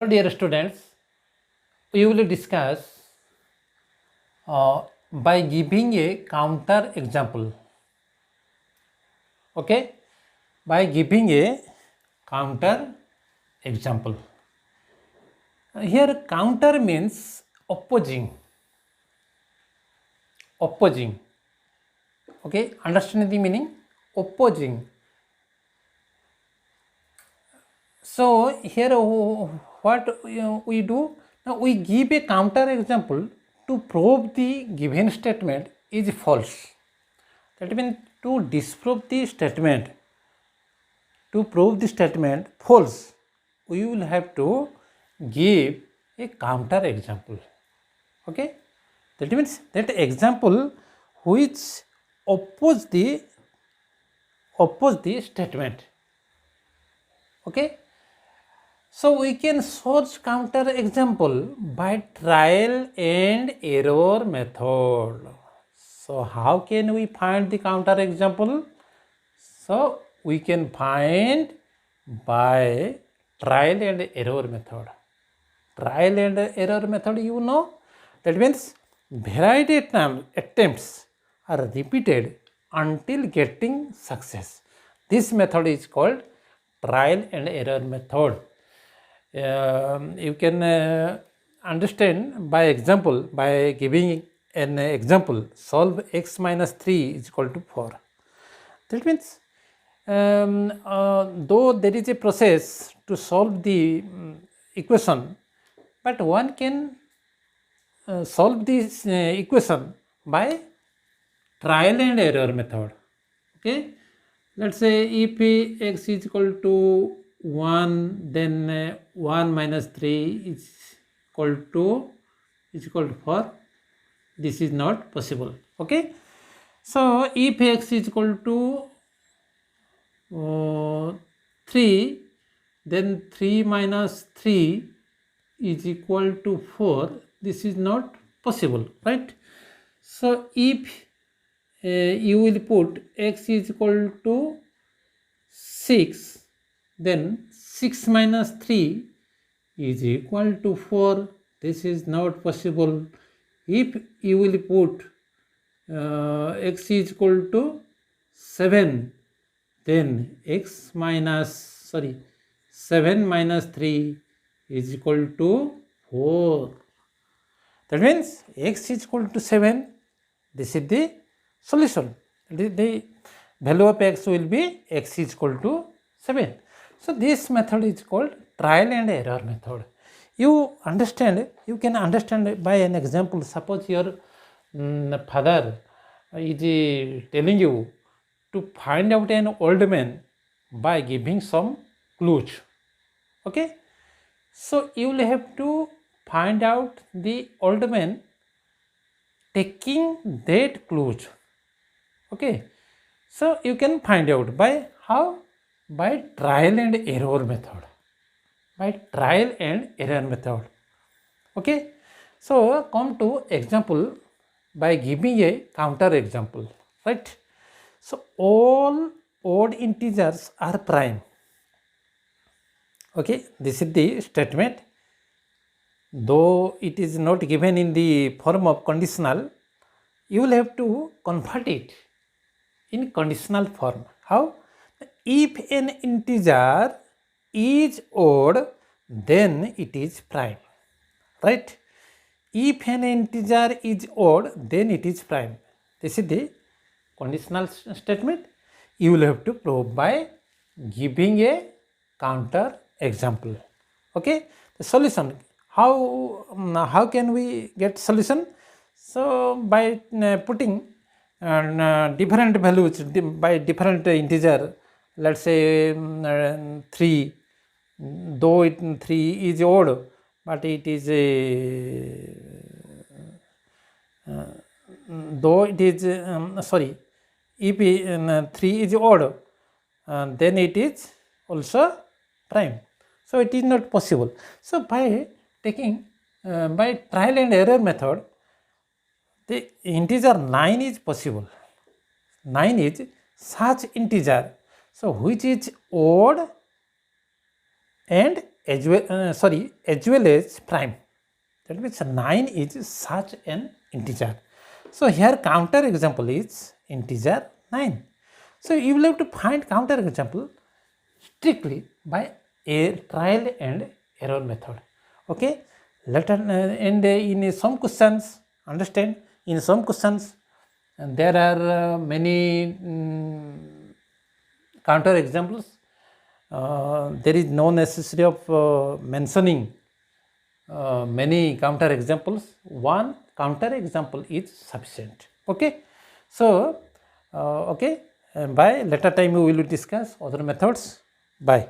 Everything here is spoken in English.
Dear students, we will discuss by giving a counter example. Okay, by giving a counter example. Here, counter means opposing. Opposing. Okay, understand the meaning? Opposing. So here, what we do? Now we give a counter example to prove the given statement is false. That means to disprove the statement, to prove the statement false, we will have to give a counter example. Okay, that means that example which oppose the statement. Okay, so we can source counter example by trial and error method. So how can we find the counter example? So we can find by trial and error method. Trial and error method, you know, that means variety attempts are repeated until getting success. This method is called trial and error method. You can understand by example, by giving an example, solve x minus 3 is equal to 4. That means though there is a process to solve the equation, but one can solve this equation by trial and error method. Okay, let's say if x is equal to 1, then 1 minus 3 is equal to 4. This is not possible. Okay, so if x is equal to 3, then 3 minus 3 is equal to 4. This is not possible, right? So if you will put x is equal to 6, then 6 minus 3 is equal to 4. This is not possible. If you will put x is equal to 7, then 7 minus 3 is equal to 4. That means x is equal to 7. This is the solution. The value of x will be x is equal to 7. So this method is called trial and error method. You can understand by an example. Suppose your father is telling you to find out an old man by giving some clues. Okay, so you will have to find out the old man taking that clues. Okay, so you can find out by how? By trial and error method. By trial and error method. Okay, so come to example by giving a counter example, right? So all odd integers are prime. Okay, this is the statement. Though it is not given in the form of conditional, you will have to convert it in conditional form. How? If an integer is odd, then it is prime, right? If an integer is odd, then it is prime. This is the conditional statement. You will have to prove by giving a counter example. Okay, the solution. How can we get solution? So by putting different values by different integer. Let's say 3, though 3 is odd, but it is a though it is if 3 is odd, then it is also prime. So it is not possible. So by taking by trial and error method, the integer 9 is possible. 9 is such integer, so which is odd and as well as prime. That means 9 is such an integer. So here counter example is integer 9. So you will have to find counter example strictly by a trial and error method. Okay, and in some questions, understand, in some questions there are many counter examples. There is no necessity of mentioning many counter examples. One counter example is sufficient. Okay, so okay, by later time we will discuss other methods. Bye.